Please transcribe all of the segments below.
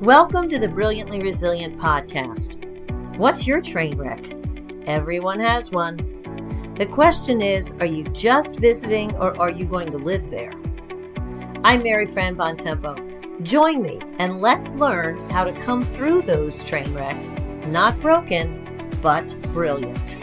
Welcome to the Brilliantly Resilient podcast. What's your train wreck? Everyone has one. The question is, are you just visiting or are you going to live there? I'm Mary Fran Bontempo. Join me and let's learn how to come through those train wrecks, not broken, but brilliant.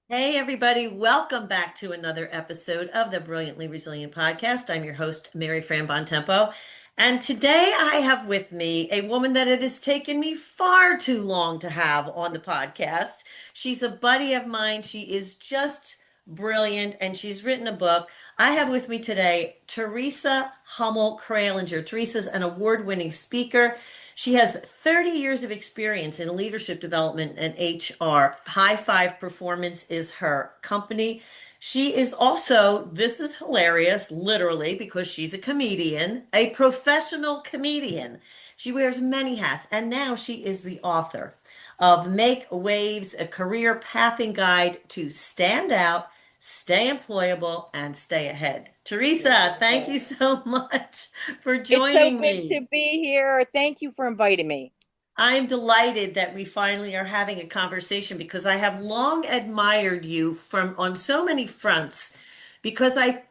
Hey everybody, welcome back to another episode of the Brilliantly Resilient podcast. I'm your host, Mary Fran Bontempo. And today I have with me a woman that it has taken me far too long to have on the podcast. She's a buddy of mine. She is just brilliant and she's written a book. I have with me today Theresa Hummel Kralinger. Theresa's an award-winning speaker. She has 30 years of experience in leadership development and HR. High Five Performance is her company. She is also, this is hilarious, literally, because she's a comedian, a professional comedian. She wears many hats, and now she is the author of Make Waves, a career pathing guide to stand out, stay employable, and stay ahead. Theresa, thank you so much for joining me. It's so good to be here. Thank you for inviting me. I'm delighted that we finally are having a conversation because I have long admired you on so many fronts because I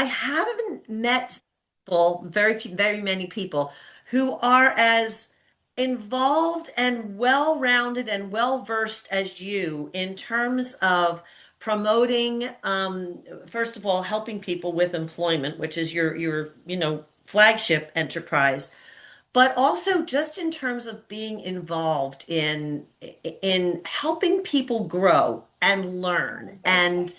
haven't met people, very many people who are as involved and well-rounded and well-versed as you in terms of promoting, first of all, helping people with employment, which is your flagship enterprise, but also just in terms of being involved in helping people grow and learn and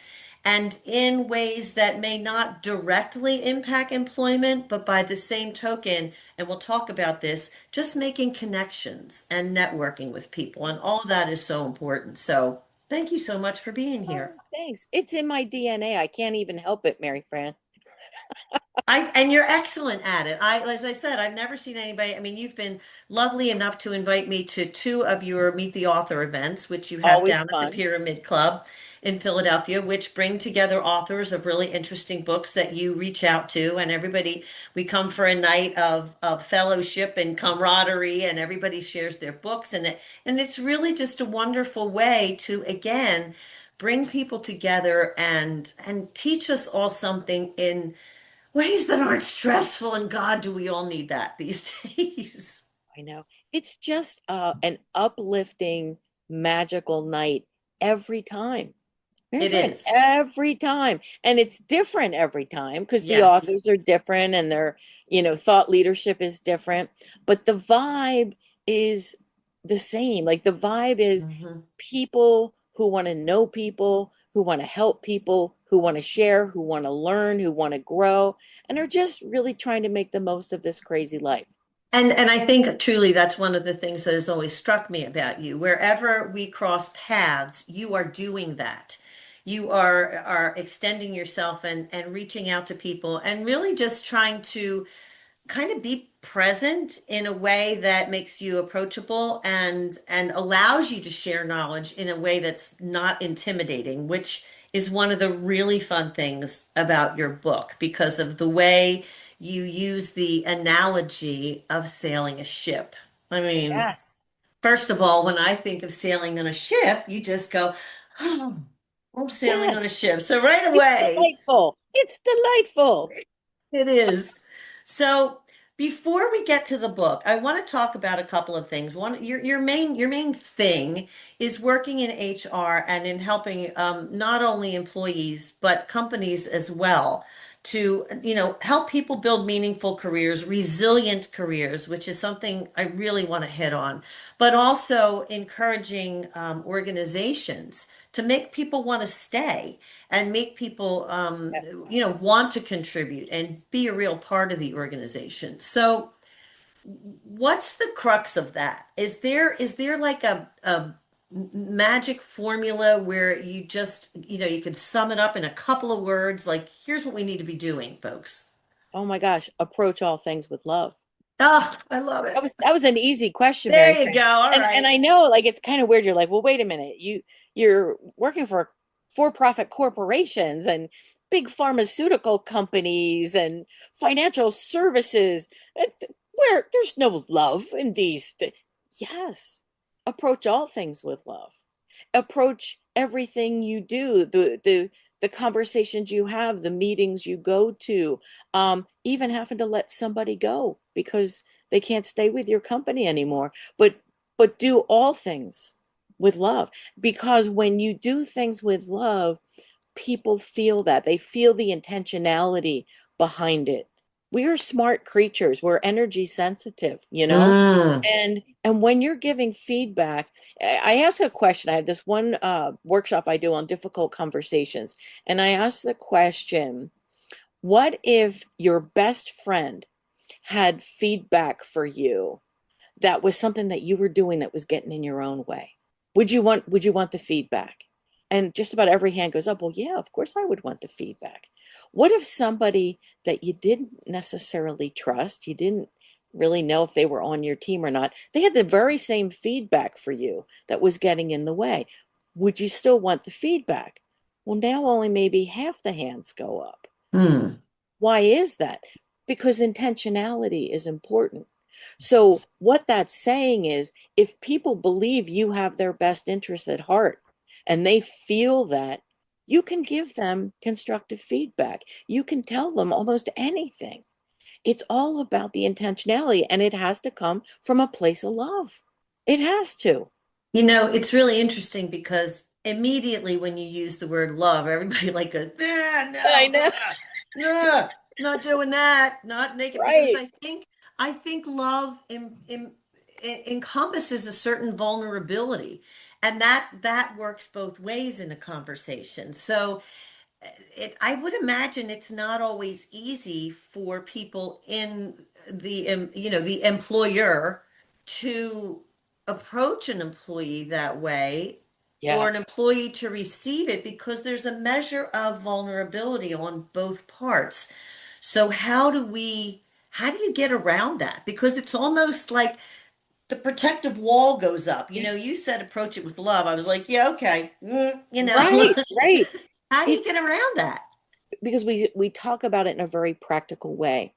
in ways that may not directly impact employment, but by the same token, and we'll talk about this, just making connections and networking with people. And all of that is so important. So thank you so much for being here. Oh, thanks. It's in my DNA. I can't even help it, Mary Fran. And you're excellent at it. As I said, I've never seen anybody. I mean, you've been lovely enough to invite me to two of your Meet the Author events, which you have Always down at the fun. Pyramid Club in Philadelphia, which bring together authors of really interesting books that you reach out to. And everybody, we come for a night of fellowship and camaraderie, and everybody shares their books. And it's really just a wonderful way to, again, bring people together and teach us all something in ways that aren't stressful. And God, do we all need that these days? I know. It's just an uplifting, magical night every time. Mary It Fran, is. every time. And it's different every time because the Yes. authors are different and their, thought leadership is different. But the vibe is the same. Like the vibe is people who want to know people, who want to help people, who want to share, who want to learn, who want to grow, and are just really trying to make the most of this crazy life. And I think truly that's one of the things that has always struck me about you. Wherever we cross paths, you are doing that. You are extending yourself and reaching out to people and really just trying to kind of be present in a way that makes you approachable and allows you to share knowledge in a way that's not intimidating, which is one of the really fun things about your book because of the way you use the analogy of sailing a ship. I mean, Yes. first of all, when I think of sailing on a ship, you just go, oh, I'm sailing on a ship. So right away, Delightful. It's delightful. it is. So before we get to the book, I want to talk about a couple of things. One, your main thing is working in HR and in helping not only employees but companies as well to help people build meaningful careers, resilient careers, which is something I really want to hit on, but also encouraging organizations to make people want to stay and make people want to contribute and be a real part of the organization. So what's the crux of that? Is there like a magic formula where you just you could sum it up in a couple of words, like here's what we need to be doing, folks? Oh my gosh. Approach all things with love. Oh, I love it. That was an easy question, There Mary you Fran. go. All And right. I know like it's kind of weird. You're like, well, wait a minute. You're working for profit corporations and big pharmaceutical companies and financial services where there's no love in these. Yes, approach all things with love. Approach everything you do, the conversations you have, the meetings you go to, even having to let somebody go because they can't stay with your company anymore. But do all things with love, because when you do things with love, people feel that. They feel the intentionality behind it. We are smart creatures. We're energy sensitive, you know? Mm. And when you're giving feedback, I ask a question. I have this one workshop I do on difficult conversations, and I ask the question, what if your best friend had feedback for you that was something that you were doing that was getting in your own way? Would you want the feedback? And just about every hand goes up. Well, yeah, of course I would want the feedback. What if somebody that you didn't necessarily trust, you didn't really know if they were on your team or not, they had the very same feedback for you that was getting in the way? Would you still want the feedback? Well, now only maybe half the hands go up. Mm. Why is that? Because intentionality is important. So, what that's saying is if people believe you have their best interests at heart and they feel that, you can give them constructive feedback. You can tell them almost anything. It's all about the intentionality, and it has to come from a place of love. It has to. It's really interesting because immediately when you use the word love, everybody like goes, nah, I no, know. nah, not doing that, not naked. Because Right. I think love encompasses a certain vulnerability, and that works both ways in a conversation. So I would imagine it's not always easy for people in the employer to approach an employee that way or Yeah. an employee to receive it because there's a measure of vulnerability on both parts. So how do you get around that? Because it's almost like the protective wall goes up. You said approach it with love. I was like, yeah, okay. Right. Right. How do you It's get around that? because we talk about it in a very practical way.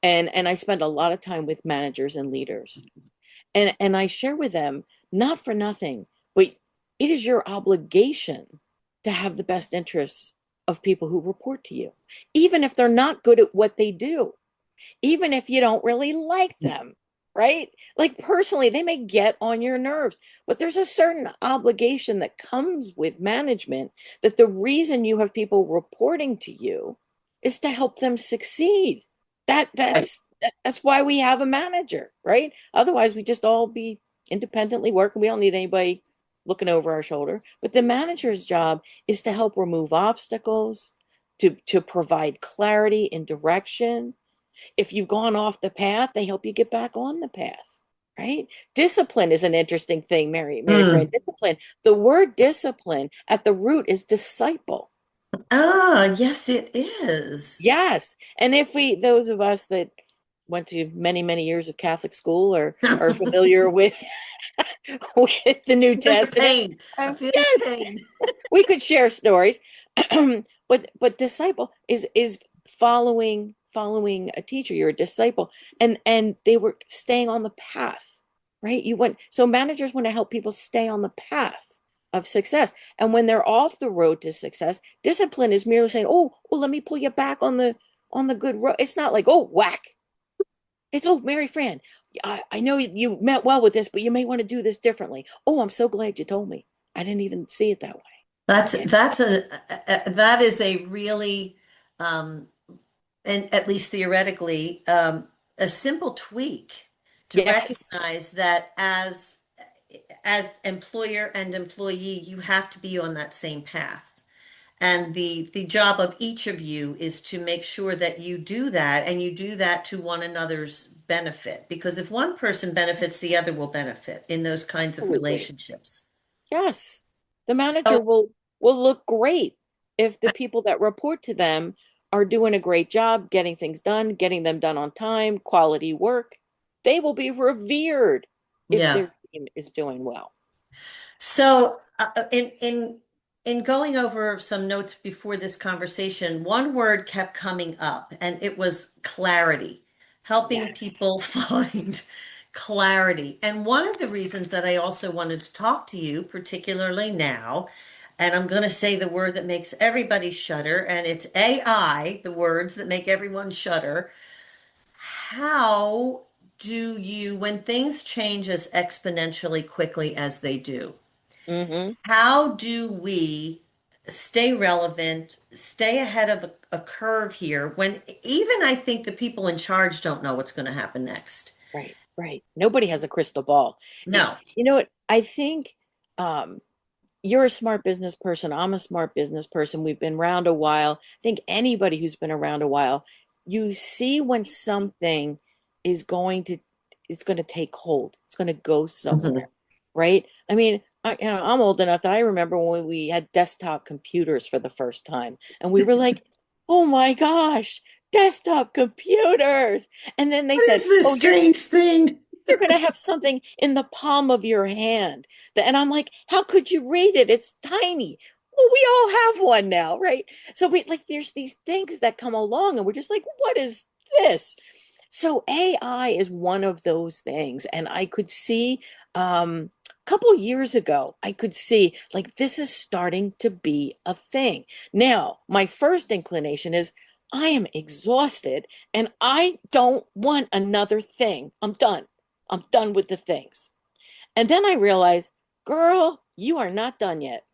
And I spend a lot of time with managers and leaders. And I share with them, not for nothing, but it is your obligation to have the best interests of people who report to you, even if they're not good at what they do, even if you don't really like them, right? Like personally, they may get on your nerves, but there's a certain obligation that comes with management, that the reason you have people reporting to you is to help them succeed. That Right. that's that's why we have a manager, right? Otherwise, we just all be independently working. We don't need anybody looking over our shoulder. But the manager's job is to help remove obstacles, to provide clarity and direction. If you've gone off the path, they help you get back on the path, right? Discipline is an interesting thing, Mary Fran. Mm. Discipline. The word discipline at the root is disciple. Ah, yes, it is. Yes. And if we, those of us that went to many, many years of Catholic school or are familiar with with the New Feel your Testament, pain. I feel your yes, pain. we could share stories. But disciple is following a teacher. You're a disciple, and they were staying on the path, right? You went, so managers want to help people stay on the path of success. And when they're off the road to success, discipline is merely saying, oh, let me pull you back on the good road. It's not like, oh, whack. It's, oh, Mary Fran, I know you meant well with this, but you may want to do this differently. Oh, I'm so glad you told me. I didn't even see it that way. That's Yeah. that's that is a really um and at least theoretically a simple tweak to Yes. recognize that as employer and employee, you have to be on that same path. And the job of each of you is to make sure that you do that and you do that to one another's benefit. Because if one person benefits, the other will benefit in those kinds of Absolutely. relationships. Yes. The manager So, will look great if the people that report to them are doing a great job getting things done, getting them done on time, quality work. They will be revered if yeah. their team is doing well. So, in in going over some notes before this conversation, one word kept coming up, and it was clarity, helping Yes. people find clarity. And one of the reasons that I also wanted to talk to you, particularly now, and I'm going to say the word that makes everybody shudder, and it's AI, the words that make everyone shudder. How do you, when things change as exponentially quickly as they do, Hmm. how do we stay relevant, stay ahead of a curve here when even I think the people in charge don't know what's going to happen next? Right, right. Nobody has a crystal ball. No. You know what? I think um, you're a smart business person. I'm a smart business person. We've been around a while. I think anybody who's been around a while, you see when something is it's going to take hold. It's going to go somewhere, Mhm. right? I mean, I'm old enough that I remember when we had desktop computers for the first time, and we were like, "Oh my gosh, desktop computers!" And then they What said, is this "Oh, strange thing? you're going to have something in the palm of your hand." And I'm like, how could you read it? It's tiny. Well, we all have one now, right? So we like there's these things that come along and we're just like, what is this? So AI is one of those things. And I could see a couple years ago, I could see like this is starting to be a thing. Now, my first inclination is I am exhausted and I don't want another thing. I'm done. I'm done with the things. And then I realized, girl, you are not done yet.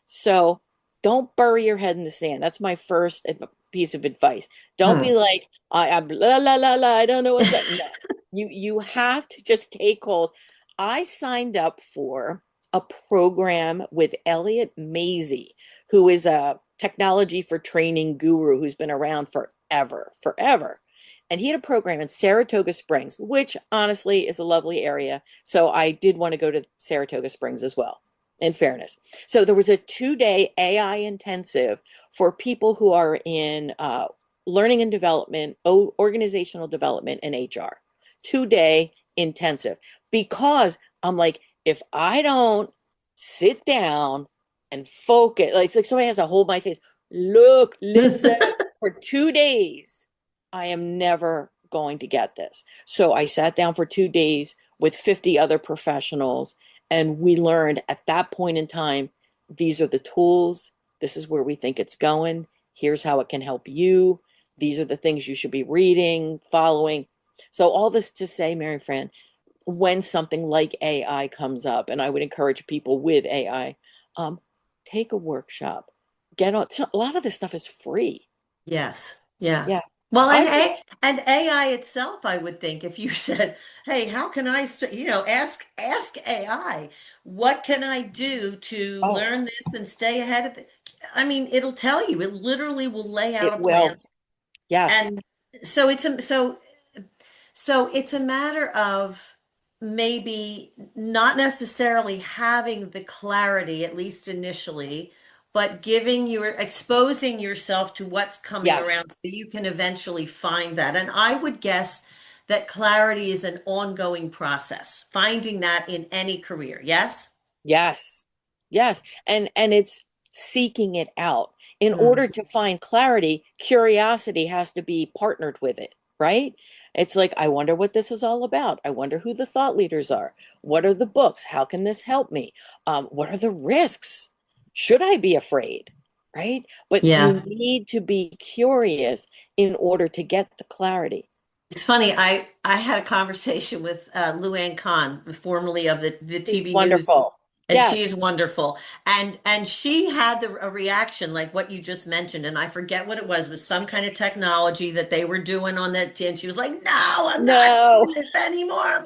So don't bury your head in the sand. That's my first piece of advice. Don't be Hmm. like, I'm la la la la. I don't know what's that. No, you have to just take hold. I signed up for a program with Elliot Mazie, who is a technology for training guru who's been around forever, forever. And he had a program in Saratoga Springs, which honestly is a lovely area. So I did want to go to Saratoga Springs as well, in fairness. So there was a 2 day AI intensive for people who are in learning and development, organizational development, and HR. 2 day intensive. Because I'm like, if I don't sit down and focus, like, it's like somebody has to hold my face, look, listen for 2 days, I am never going to get this. So I sat down for 2 days with 50 other professionals, and we learned at that point in time, these are the tools. This is where we think it's going. Here's how it can help you. These are the things you should be reading, following. So, all this to say, Mary Fran, when something like AI comes up, and I would encourage people with AI, um, take a workshop. Get on. A lot of this stuff is free. Yes. Yeah. Yeah. Well, I would. and AI itself, I would think if you said, "Hey, how can I, ask AI, what can I do to Oh, learn this and stay ahead of the." I mean, it'll tell you. It literally will lay out it a plan. will. Yes. And so it's a matter of maybe not necessarily having the clarity, at least initially, but exposing yourself to what's coming Yes. around so you can eventually find that. And I would guess that clarity is an ongoing process, finding that in any career. Yes? Yes. Yes. And it's seeking it out. In Mm. order to find clarity, curiosity has to be partnered with it, right? It's like, I wonder what this is all about. I wonder who the thought leaders are. What are the books? How can this help me? What are the risks? Should I be afraid? Right? But Yeah. you need to be curious in order to get the clarity. It's funny. I had a conversation with Luann Kahn, formerly of the She's TV news, wonderful. and she's Yes. wonderul. And she had a reaction like what you just mentioned, and I forget what it was some kind of technology that they were doing on that tin. She was like, "No, I'm not No. doing this anymore."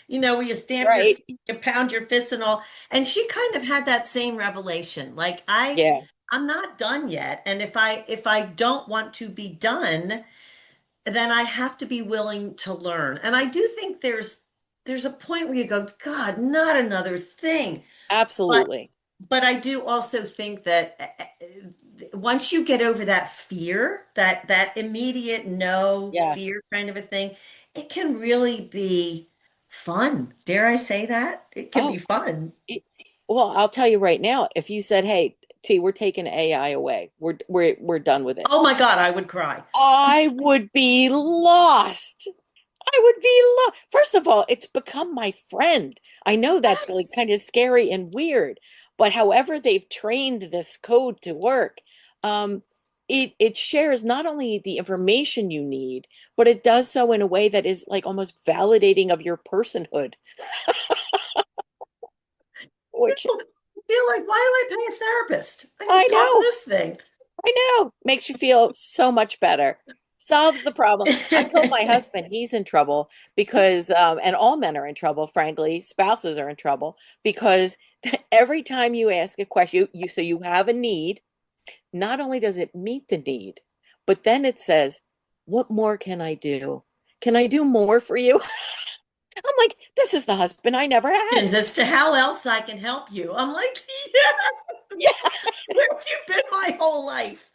Where you stamp your Right. feet, you pound your fists and all. And she kind of had that same revelation. Like Yeah. I'm not done yet, and if I don't want to be done then I have to be willing to learn. And I do think there's a point where you go, God, not another thing. But Absolutely. but I do also think that once you get over that fear, that immediate no Yes. fear kind of a thing, it can really be fun. Dare I say that? It can be Oh, fun. it, well, I'll tell you right now, if you said, hey, T, we're taking AI away. We're done with it. Oh my God, I would cry. I would be lost. I would be First of all, it's become my friend. I know that's like Yes. kind of scary and weird, but however they've trained this code to work, um, it shares not only the information you need, but it does so in a way that is like almost validating of your personhood, which People feel like, why do I pay a therapist? I can I just talk to know. this thing. I know. Makes you feel so much better. Solves the problem. I told my husband he's in trouble because, and all men are in trouble, frankly, spouses are in trouble because every time you ask a question, so you have a need, not only does it meet the need, but then it says, what more can I do? Can I do more for you? I'm like, this is the husband I never had. As to how else I can help you. I'm like, yeah, Yeah, where have you been my whole life?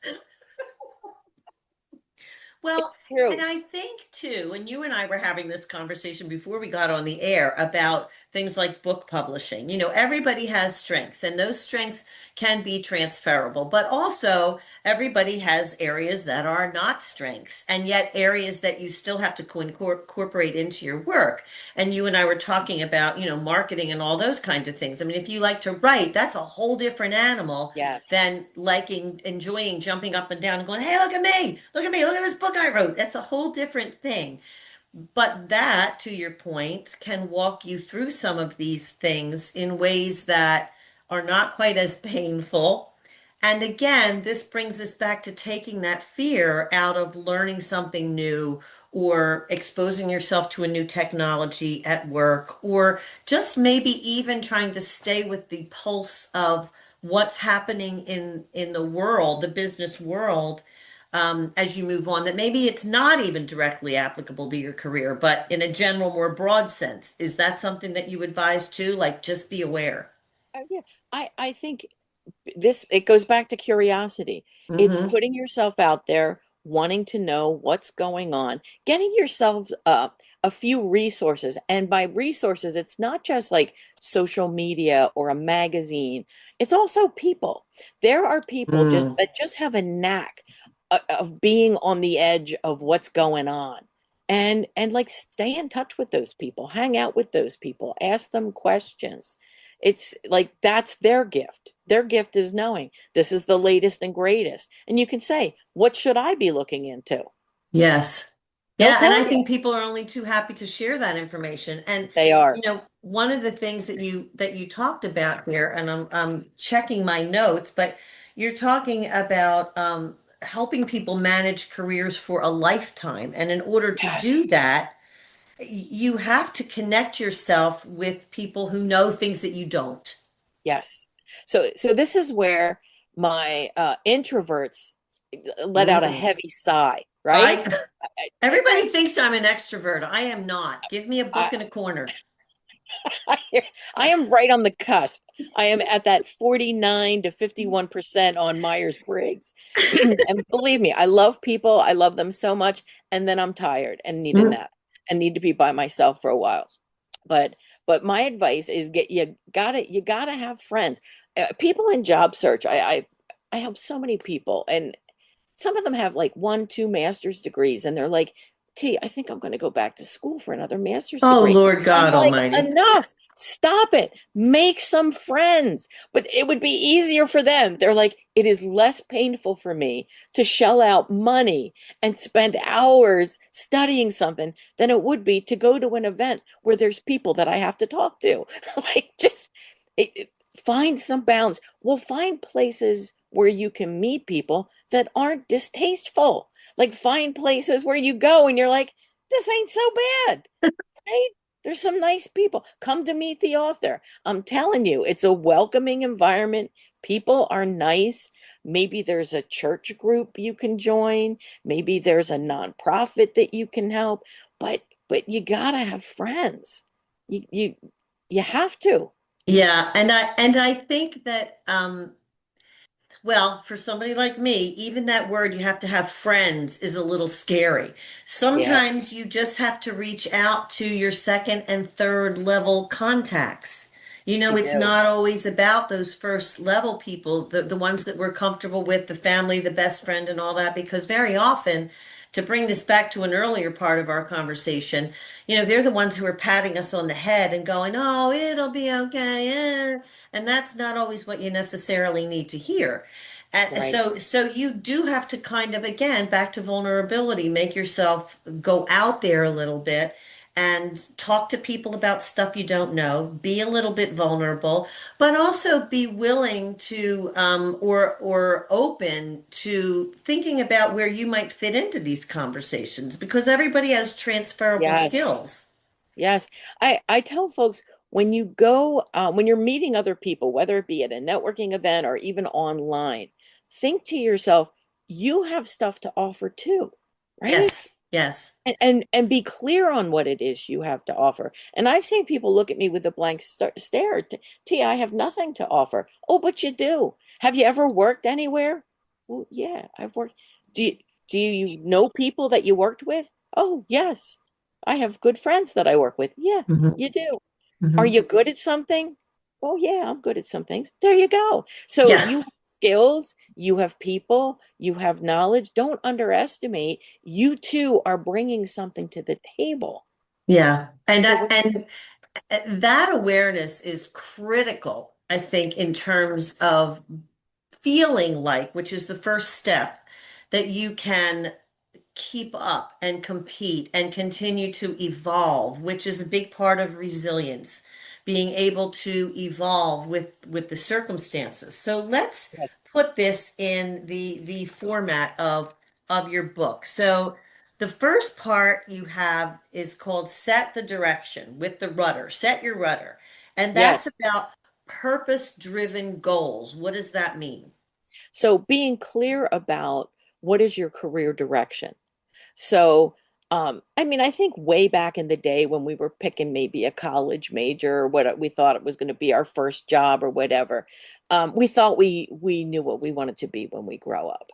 Well, it's and true. I think too, and you and I were having this conversation before we got on the air about things like book publishing. Everybody has strengths, and those strengths can be transferable, but also everybody has areas that are not strengths, and yet areas that you still have to incorporate into your work. And you and I were talking about, marketing and all those kinds of things. I mean, if you like to write, that's a whole different animal Yes. than liking, enjoying jumping up and down and going, hey, look at me, look at me, look at this book I wrote. That's a whole different thing. But that, to your point, can walk you through some of these things in ways that are not quite as painful. And again, this brings us back to taking that fear out of learning something new or exposing yourself to a new technology at work, or just maybe even trying to stay with the pulse of what's happening in the world, the business world, as you move on, that maybe it's not even directly applicable to your career, but in a general, more broad sense. Is that something that you advise too? Like, just be aware. Yeah. I think this it goes back to curiosity. It's Hmm. putting yourself out there, wanting to know what's going on, getting yourselves a few resources. And by resources, it's not just like social media or a magazine. It's also people. There are people just Mm. that just have a knack of being on the edge of what's going on. And like stay in touch with those people, hang out with those people, ask them questions. It's like that's their gift. Their gift is knowing this is the latest and greatest. And you can say, what should I be looking into? Yes. They'll Yeah, and tell I you. think people are only too happy to share that information. And They are. one of the things that you talked about here, and I'm checking my notes, but you're talking about helping people manage careers for a lifetime. And in order to do Yes. that, you have to connect yourself with people who know things that you don't. Yes. So this is where my introverts let out a Mm. heavy sigh, right? I Everybody thinks I'm an extrovert. I am not. Give me a I, book in a corner. I, I am right on the cusp. I am at that 49 to 51% on Myers-Briggs. And believe me, I love people. I love them so much. And then I'm tired and need a Mm. nap and need to be by myself for a while. But but my advice is you gotta have friends. People in job search. I help so many people, and some of them have like 1, 2 master's degrees, and they're like, T, I think I'm going to go back to school for another master's Oh, degree. Lord I'm God like, Almighty. enough, stop it, make some friends. But it would be easier for them. They're like, it is less painful for me to shell out money and spend hours studying something than it would be to go to an event where there's people that I have to talk to. Like, just find some balance. We'll find places where you can meet people that aren't distasteful. Like find places where you go and you're like, this ain't so bad, right? There's some nice people. Come to meet the author. I'm telling you, it's a welcoming environment. People are nice. Maybe there's a church group you can join. Maybe there's a nonprofit that you can help. But you gotta have friends. You have to. Yeah, and I think that well, for somebody like me, even that word you have to have friends is a little scary. Yeah. Sometimes you just have to reach out to your second and third level contacts. You It's do. not always about those first level people, the ones that we're comfortable with, the family, the best friend, and all that, because very often, to bring this back to an earlier part of our conversation, they're the ones who are patting us on the head and going, "Oh, it'll be okay." And that's not always what you necessarily need to hear. Right. So you do have to kind of, again, back to vulnerability, make yourself go out there a little bit and talk to people about stuff you don't know, be a little bit vulnerable, but also be willing to or open to thinking about where you might fit into these conversations because everybody has transferable Yes. skills. Yes. I tell folks when you go, when you're meeting other people, whether it be at a networking event or even online, think to yourself, you have stuff to offer too, right? Yes, yes. And be clear on what it is you have to offer. And I've seen people look at me with a blank stare. T, I have nothing to offer. Oh, but you do. Have you ever worked anywhere? Well, yeah, I've worked. Do you, do you know people that you worked with? Oh, yes. I have good friends that I work with. Yeah, Hmm. you do. Are Hmm. you good at something? Oh, yeah, I'm good at some things. There you go. So Yeah. you have skills, you have people, you have knowledge. Don't underestimate. You too are bringing something to the table. Yeah. And So that, and that awareness is critical, I think, in terms of feeling like, which is the first step, that you can keep up and compete and continue to evolve, which is a big part of resilience, being able to evolve with the circumstances. So let's yes, put this in the format of your book. So the first part you have is called Set the Direction with the rudder. Set your rudder. And that's yes. about purpose-driven goals. What does that mean? So being clear about what is your career direction. So, I mean, I think way back in the day when we were picking maybe a college major or what we thought it was going to be our first job or whatever, we thought we knew what we wanted to be when we grow up.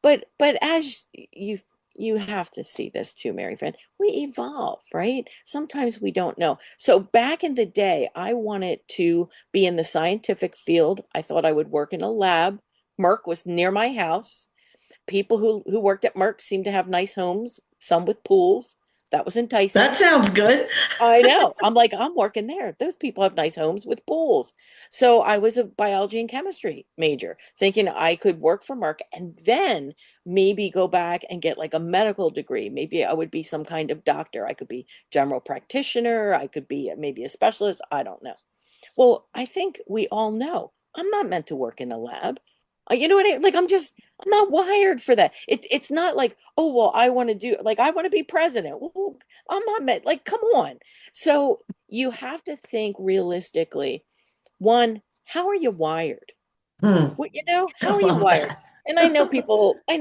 But as you have to see this too, Mary Fran, we evolve, right? Sometimes we don't know. So back in the day, I wanted to be in the scientific field. I thought I would work in a lab. Merck was near my house. People who worked at Merck seemed to have nice homes, some with pools. That was That enticing. sounds good. I know. I'm like, I'm working there. Those people have nice homes with pools. So I was a biology and chemistry major, thinking I could work for Merck and then maybe go back and get like a medical degree. Maybe I would be some kind of doctor. I could be general practitioner. I could be maybe a specialist. I don't know. Well, I think we all know I'm not meant to work in a lab. You know what I like? I'm not wired for that. It's not like, oh, well, I want to do like I want to be president. Well, I'm not meant like, come on. So you have to think realistically. One, how are you wired? Hmm. What, I how are you love wired? that. And I know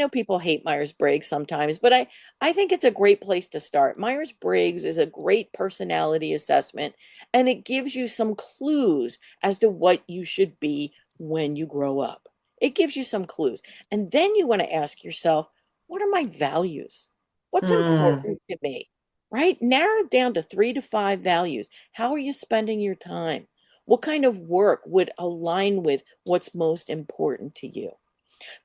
people hate Myers-Briggs sometimes, but I think it's a great place to start. Myers-Briggs is a great personality assessment, and it gives you some clues as to what you should be when you grow up. It gives you some clues. And then you want to ask yourself, what are my values? What's Hmm. important to me? Right? Narrow it down to 3 to 5 values. How are you spending your time? What kind of work would align with what's most important to you?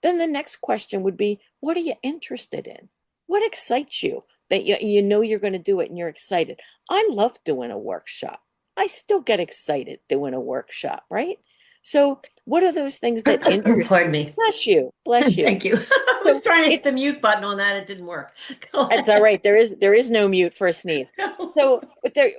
Then the next question would be, what are you interested in? What excites you that you know you're going to do it and you're excited? I love doing a workshop. I still get excited doing a workshop, right? So, what are those things that interest Pardon you? me. Bless you, bless you. Thank you. I was So trying to hit it's the mute button on that. It didn't work. Go it's all ahead. right. There is no mute for a sneeze. So, but there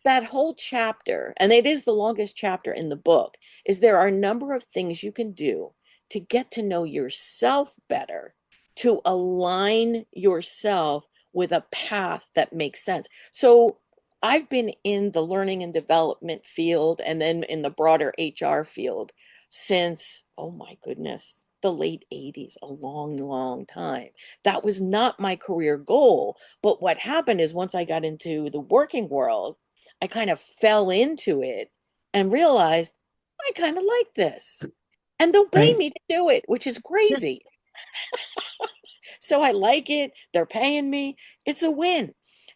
that whole chapter, and it is the longest chapter in the book, is there are a number of things you can do to get to know yourself better, to align yourself with a path that makes sense. So, I've been in the learning and development field and then in the broader HR field since, oh my goodness, the late 80s, a long, long time. That was not my career goal. But what happened is once I got into the working world, I kind of fell into it and realized I kind of like this. And they'll pay Right. me to do it, which is Yeah. crazy. So I like it. They're paying me. It's a win.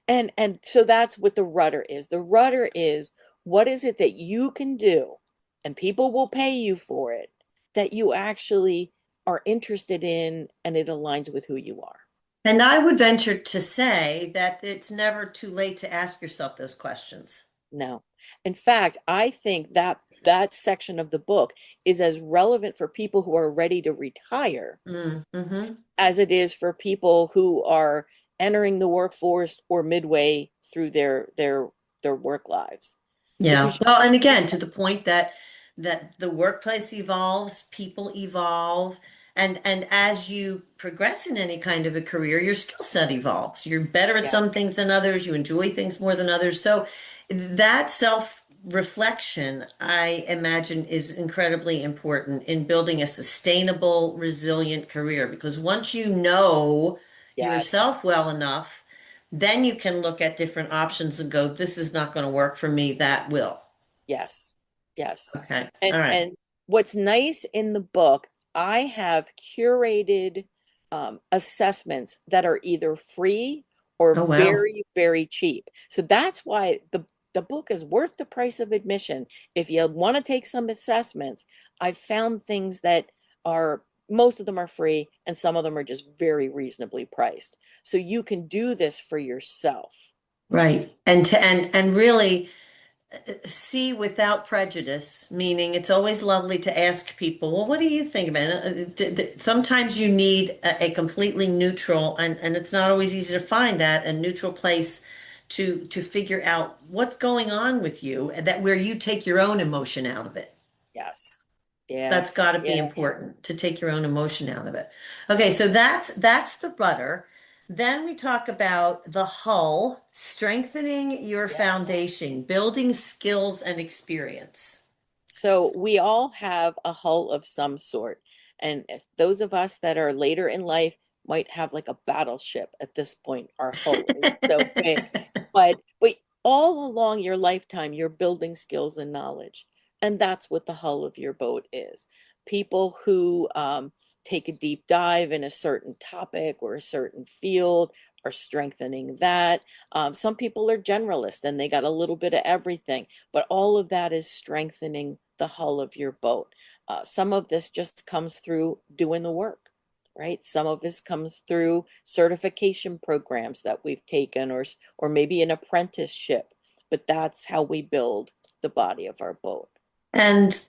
And so that's what the rudder is. The rudder is What is it that you can do, and people will pay you for it, that you actually are interested in and it aligns with who you are? And I would venture to say that it's never too late to ask yourself those questions. No. In fact, I think that that section of the book is as relevant for people who are ready to retire Mm-hmm. as it is for people who are entering the workforce or midway through their work lives. Yeah. Because Well, and you, again, to the point that the workplace evolves, people evolve, and as you progress in any kind of a career, your skill set evolves. You're better at yeah, some things than others, you enjoy things more than others. So that self-reflection, I imagine, is incredibly important in building a sustainable, resilient career because once you know yes, yourself well enough, then you can look at different options and go, this is not going to work for me. That will. yes, yes. Okay. And All right. what's nice in the book, I have curated assessments that are either free or Oh, wow. very, very cheap. So that's why the book is worth the price of admission. If you want to take some assessments, I've found things that are, most of them are free and some of them are just very reasonably priced. So you can do this for yourself. Right. And really see without prejudice, meaning it's always lovely to ask people, well, what do you think about it? Sometimes you need a completely neutral, and it's not always easy to find that, a neutral place to figure out what's going on with you, and that where you take your own emotion out of it. Yes. Yeah. That's got to be Yeah. important to take your own emotion out of it. Okay, so that's the rudder. Then we talk about the hull, strengthening your Yeah. foundation, building skills and experience. So we all have a hull of some sort. And if those of us that are later in life might have like a battleship at this point. Our hull is so big. But all along your lifetime, you're building skills and knowledge. And that's what the hull of your boat is. People who take a deep dive in a certain topic or a certain field are strengthening that. Some people are generalists and they got a little bit of everything, but all of that is strengthening the hull of your boat. Some of this just comes through doing the work, right? Some of this comes through certification programs that we've taken, or maybe an apprenticeship. But that's how we build the body of our boat. And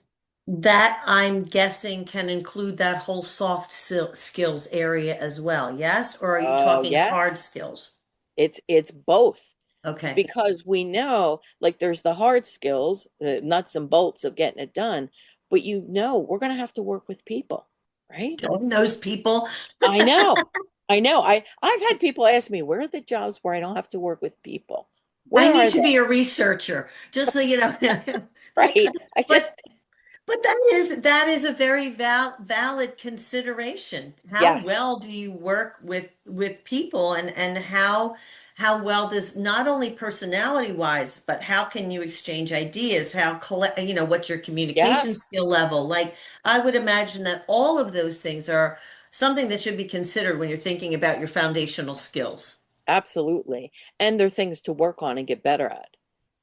that I'm guessing can include that whole skills area as well. Yes? Or are you talking hard Yes, skills? it's both. Okay. Because we know, like, there's the hard skills, the nuts and bolts of getting it done, but we're going to have to work with people, right? Knowing those people. I know. I know. I've had people ask me, where are the jobs where I don't have to work with people? I Where need are to they? be a researcher, just so you know. Right. I But just, but that is a very valid consideration. How yes, well do you work with people and how well does not only personality wise, but how can you exchange ideas? How collect, what's your communication yes, skill level? Like I would imagine that all of those things are something that should be considered when you're thinking about your foundational skills. absolutely. And they're things to work on and get better at.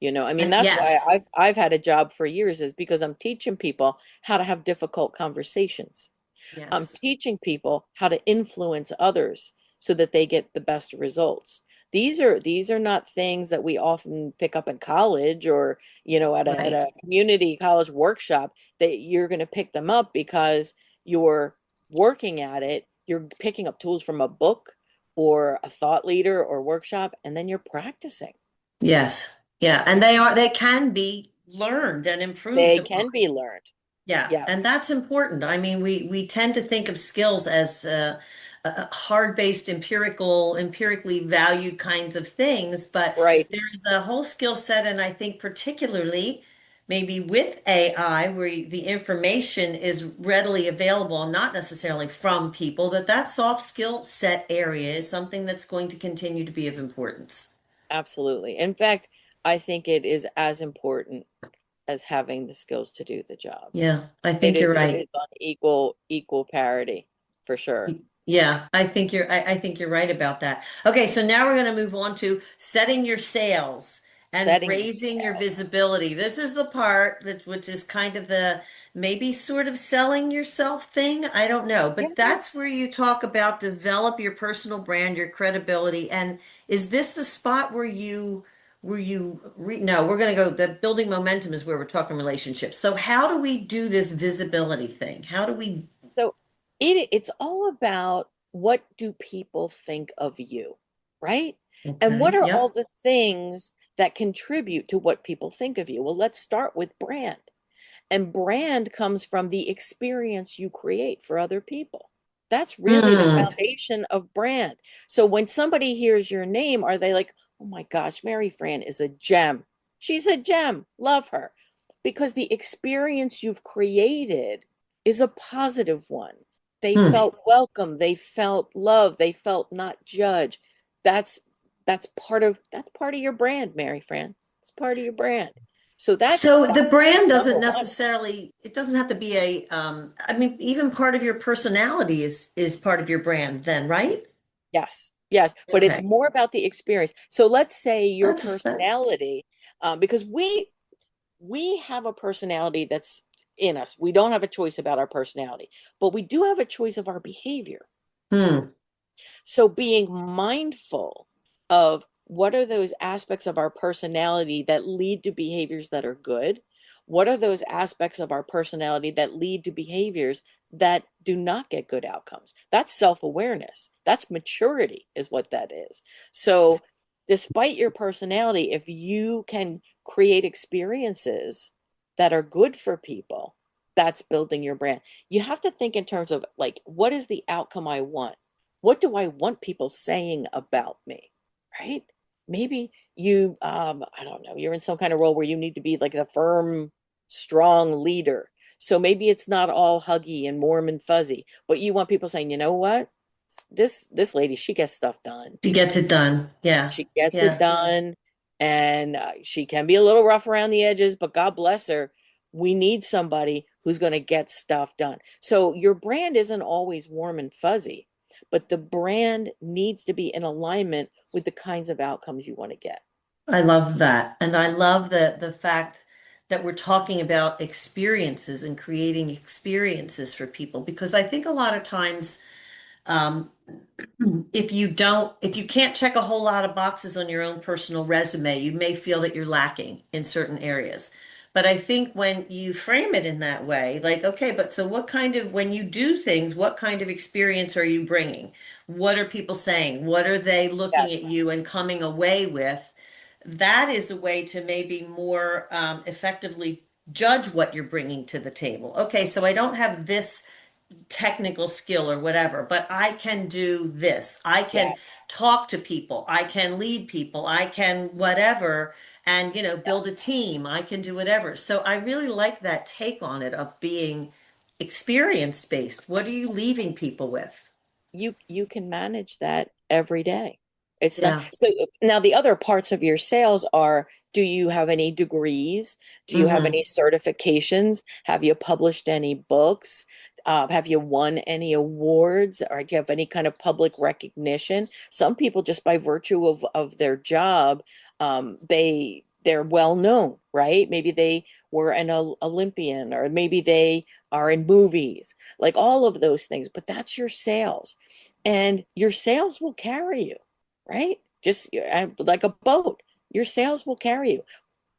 I mean, And that's why yes, I've had a job for years, is because I'm teaching people how to have difficult conversations. I'm yes, teaching people how to influence others so that they get the best results. These are not things that we often pick up in college, or at right. a community college workshop, that you're going to pick them up because you're working at it. You're picking up tools from a book or a thought leader or workshop, and then you're practicing. Yes. Yeah. And they can be learned and improved They upon. can be learned. Yeah. And Yes, that's important. I mean, we tend to think of skills as hard-based, empirically valued kinds of things, but right. there's a whole skill set, and I think particularly maybe with AI, where the information is readily available, not necessarily from people, that soft skill set area is something that's going to continue to be of importance. Absolutely. In fact, I think it is as important as having the skills to do the job. Yeah, I It think is, you're it right. is on equal parity for sure. Yeah, I think you're right about that. Okay, so now we're going to move on to setting your sails and Setting your raising your sales. visibility. This is the part that which is kind of the maybe sort of selling yourself thing. I don't know, but that's Yes. where you talk about develop your personal brand, your credibility. And is this the spot no, we're going to go, the building momentum is where we're talking relationships. So how do we do this visibility thing? How do we, So it's all about what do people think of you, right? And what okay, are all yep. the things that contribute to what people think of you? Well, let's start with brand. And brand comes from the experience you create for other people. That's really the Hmm. foundation of brand. So when somebody hears your name, are they like, oh my gosh, Mary Fran is a gem. She's a gem. Love her. Because the experience you've created is a positive one. They Hmm. felt welcome, they felt love, they felt not judged. That's that's part of your brand, Mary Fran. It's part of your brand. So So the that's brand number doesn't one. necessarily, it doesn't have to be I mean, even part of your personality is part of your brand then, right? Yes, yes, but it's Okay. more about the experience. So let's say your That's just that. personality, because we have a personality that's in us. We don't have a choice about our personality, but we do have a choice of our behavior. Hmm. So being mindful of what are those aspects of our personality that lead to behaviors that are good? What are those aspects of our personality that lead to behaviors that do not get good outcomes? That's self-awareness. That's maturity, is what that is. So, despite your personality, if you can create experiences that are good for people, that's building your brand. You have to think in terms of like, what is the outcome I want? What do I want people saying about me? Right? Maybe you, I don't know, you're in some kind of role where you need to be like a firm, strong leader. So maybe it's not all huggy and warm and fuzzy, but you want people saying, you know what? This lady, she gets stuff done. She gets it done. Yeah. She gets it Yeah. done, and she can be a little rough around the edges, but God bless her. We need somebody who's going to get stuff done. So your brand isn't always warm and fuzzy, but the brand needs to be in alignment with the kinds of outcomes you want to get. I love that. And I love the fact that we're talking about experiences and creating experiences for people because I think a lot of times um, if you can't check a whole lot of boxes on your own personal resume, you may feel that you're lacking in certain areas. But I think when you frame it in that way, like, okay, but so what kind of, when you do things, what kind of experience are you bringing? What are people saying? What are they looking at Yes. you and coming away with? That is a way to maybe more effectively judge what you're bringing to the table. Okay, so I don't have this technical skill or whatever, but I can do this. I Yeah. can talk to people. I can lead people. I can whatever and, build a team. I can do whatever. So I really like that take on it of being experience based. What are you leaving people with? You can manage that every day. It's not Yeah. so now the other parts of your sales are, do you have any degrees? Do you have any Hmm. certifications? Have you published any books? Have you won any awards? Or do you have any kind of public recognition? Some people, just by virtue of their job, they're well known, right? Maybe they were an Olympian, or maybe they are in movies, like all of those things. But that's your sales, and your sales will carry you, right? Just like a boat, your sales will carry you,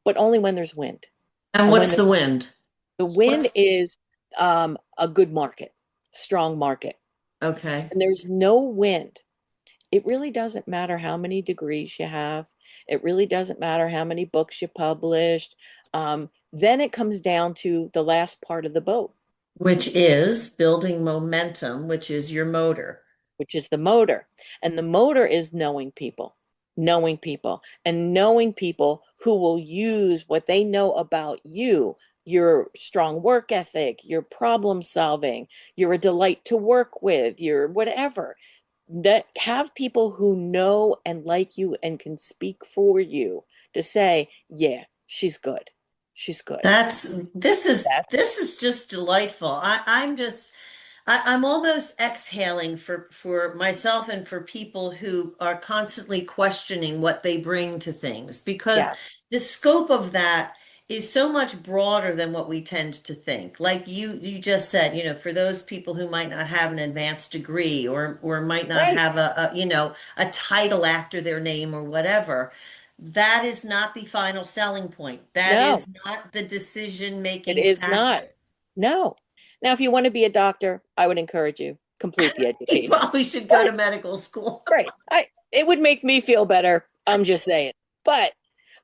but only when there's wind. And And when what's there's the wind? the wind What's is a good market, strong market, okay. and there's no wind. It really doesn't matter how many degrees you have. It really doesn't matter how many books you published. Then it comes down to the last part of the boat, Which is building momentum, which is your motor. which is the motor. And the motor is and knowing people who will use what they know about you, your strong work ethic, your problem solving, you're a delight to work with, your whatever. That have people who know and like you and can speak for you to say, yeah, she's good. She's good. That's this is That, this is just delightful. I'm almost exhaling for myself and for people who are constantly questioning what they bring to things because yeah, the scope of that is so much broader than what we tend to think. Like you just said, for those people who might not have an advanced degree or might not Right. have a title after their name or whatever, that is not the final selling point. That No, is not the it decision-making is not. factor. No. Now, if you want to be a doctor, I would encourage you complete the You education. probably should go But to medical school. right, it would make me feel better. I'm just saying.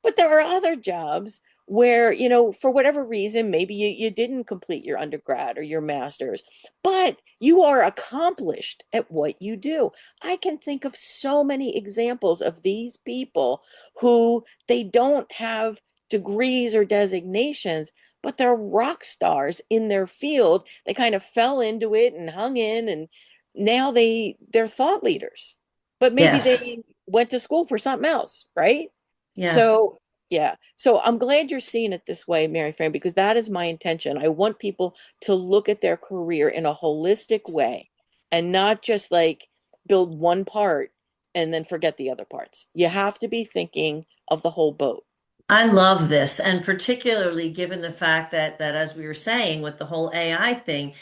But there are other jobs where, for whatever reason, maybe you didn't complete your undergrad or your master's, but you are accomplished at what you do. I can think of so many examples of these people who they don't have degrees or designations, but they're rock stars in their field. They kind of fell into it and hung in, and now they're thought leaders. But maybe Yes. they went to school for something else, right? Yeah. So, yeah. So I'm glad you're seeing it this way, Mary Fran, because that is my intention. I want people to look at their career in a holistic way and not just like build one part and then forget the other parts. You have to be thinking of the whole boat. I love this, and particularly given the fact that as we were saying with the whole AI thing,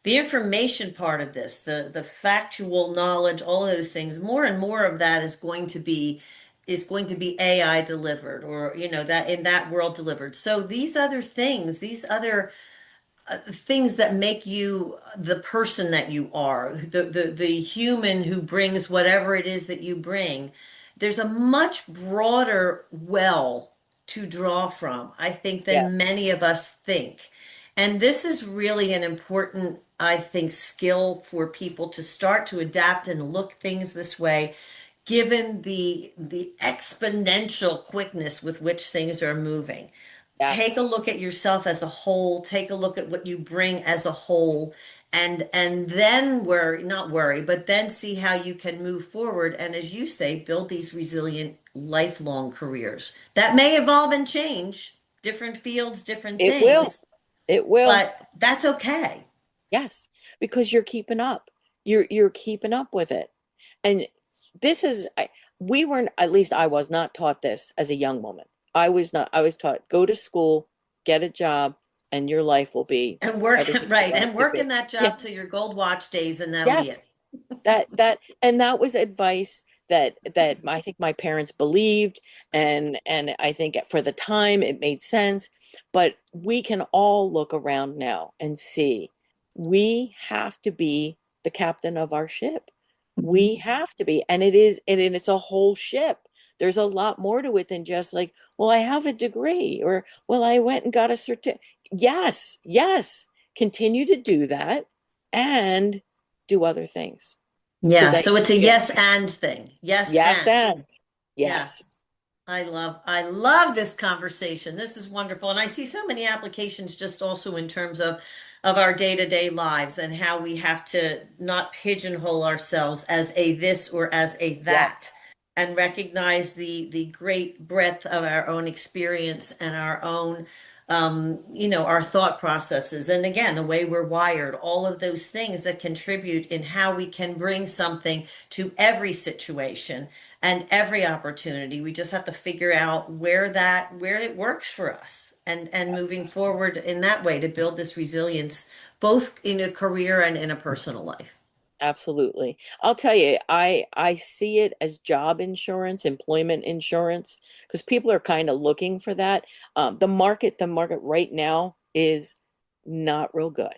the information part of this, the factual knowledge, all of those things, more and more of that is going to be AI delivered, or that in that world delivered. So these other things that make you the person that you are, the human who brings whatever it is that you bring, there's a much broader well to draw from, I think, Yeah. than many of us think. And this is really an important, I think, skill for people to start to adapt and look things this way, given the exponential quickness with which things are moving. Take a Yes. look at yourself as a whole, take a look at what you bring as a whole, and then worry, not worry, but then see how you can move forward, and as you say, build these resilient lifelong careers that may evolve and change, different fields, different It will. things, It will. but that's okay. Yes, because you're keeping up. You're keeping up with it. And this is we weren't, at least I was not taught this as a young woman. I was taught go to school, get a job, and your life will be And work everything you right, want and it to work be. in that Yeah. job till your gold watch days, and that'll be Yes. it. That was advice that I think my parents believed, and I think for the time it made sense, but we can all look around now and see we have to be the captain of our ship. We have to be, and it's a whole ship. There's a lot more to it than just like, well, I have a degree, or well, I went and got a certificate. Yes, yes, continue to do that and do other things so Yeah, that so it's a you can, yes and thing. Yes yes, and. and Yeah. yes, I love this conversation. This is wonderful. And I see so many applications just also in terms of our day-to-day lives and how we have to not pigeonhole ourselves as a this or as a yes, that, and recognize the great breadth of our own experience and our own our thought processes. And again, the way we're wired, all of those things that contribute in how we can bring something to every situation and every opportunity. We just have to figure out where it works for us, and moving forward in that way to build this resilience both in a career and in a personal life. absolutely. I'll tell you, I see it as job insurance, employment insurance, because people are kind of looking for that. The market right now is not real good.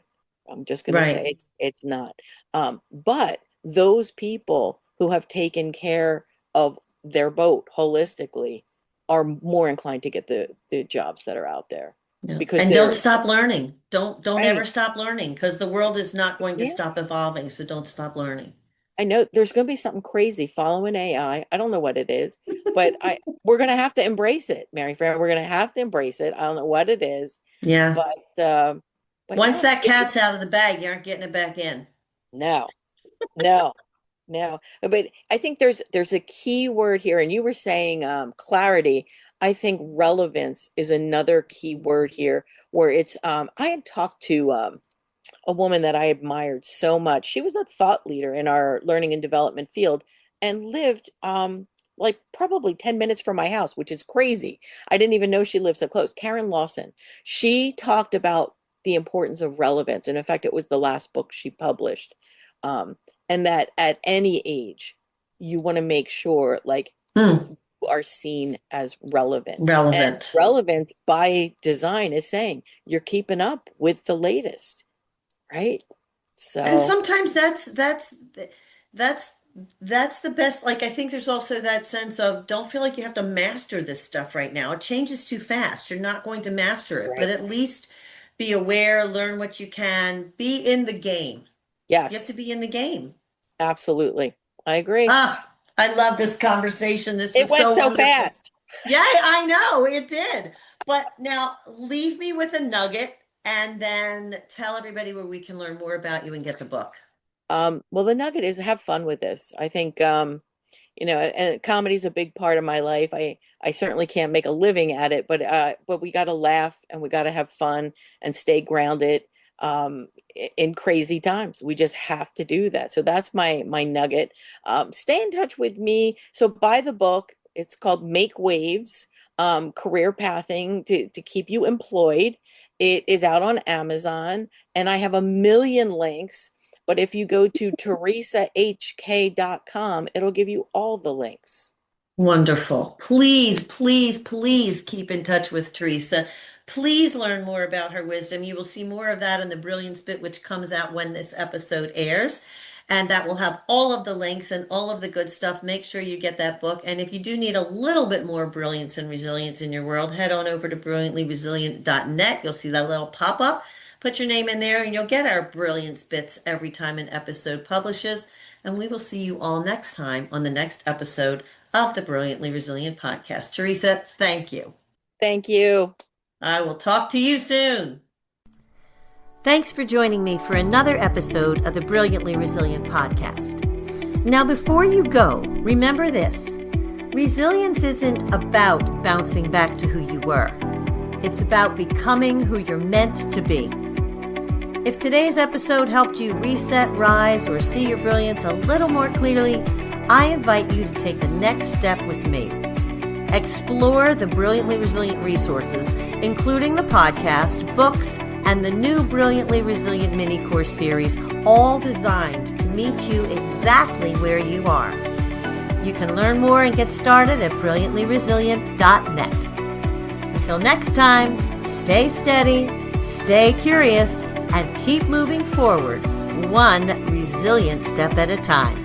I'm just gonna say Right. it's not. But those people who have taken care of their boat holistically are more inclined to get the jobs that are out there Yeah. because And don't they're stop learning. Don't ever right. stop learning, because the world is not going to Yeah. stop evolving, so don't stop learning. I know there's going to be something crazy following AI. I don't know what it is, but I we're going to have to embrace it, Mary Farron. We're going to have to embrace it. I don't know what it is, Yeah. but uh, but Once yeah, that cat's out of the bag, you aren't getting it back in. no, no, no. But I think there's a key word here, and you were saying clarity. I think relevance is another key word here, where it's I had talked to a woman that I admired so much. She was a thought leader in our learning and development field and lived like probably 10 minutes from my house, which is crazy. I didn't even know she lived so close. Karen Lawson. She talked about the importance of relevance. And in fact, it was the last book she published. Um, and that at any age, you want to make sure like Hmm. you are seen as relevant. And Relevant. relevance by design is saying you're keeping up with the latest, right? And So, sometimes that's that's the best. Like I think there's also that sense of don't feel like you have to master this stuff right now. It changes too fast. You're not going to master it, but right. at least be aware, learn what you can, be in the game. You have to Yes, be in the game. absolutely. I agree. Ah, I love this conversation. This It was went so so wonderful. fast. Yeah, I know it did. But now leave me with a nugget and then tell everybody where we can learn more about you and get the book. Well, the nugget is have fun with this. I think, and comedy's a big part of my life. I certainly can't make a living at it, but we got to laugh and we got to have fun and stay grounded in crazy times. We just have to do that. So that's my nugget. Stay in touch with me. So buy the book. It's called Make Waves, Career Pathing to keep you employed. It is out on Amazon, and I have a million links. But if you go to theresahk.com, it'll give you all the links. Wonderful. Please, please, please keep in touch with Theresa. Please learn more about her wisdom. You will see more of that in the Brilliance Bit, which comes out when this episode airs. And that will have all of the links and all of the good stuff. Make sure you get that book. And if you do need a little bit more brilliance and resilience in your world, head on over to brilliantlyresilient.net. You'll see that little pop up. Put your name in there and you'll get our Brilliance Bits every time an episode publishes. And we will see you all next time on the next episode of the Brilliantly Resilient podcast. Theresa, thank you. Thank you. I will talk to you soon. Thanks for joining me for another episode of the Brilliantly Resilient podcast. Now, before you go, remember this. Resilience isn't about bouncing back to who you were. It's about becoming who you're meant to be. If today's episode helped you reset, rise, or see your brilliance a little more clearly, I invite you to take the next step with me. Explore the Brilliantly Resilient resources, including the podcast, books, and the new Brilliantly Resilient mini course series, all designed to meet you exactly where you are. You can learn more and get started at brilliantlyresilient.net. Until next time, stay steady, stay curious, and keep moving forward, one resilient step at a time.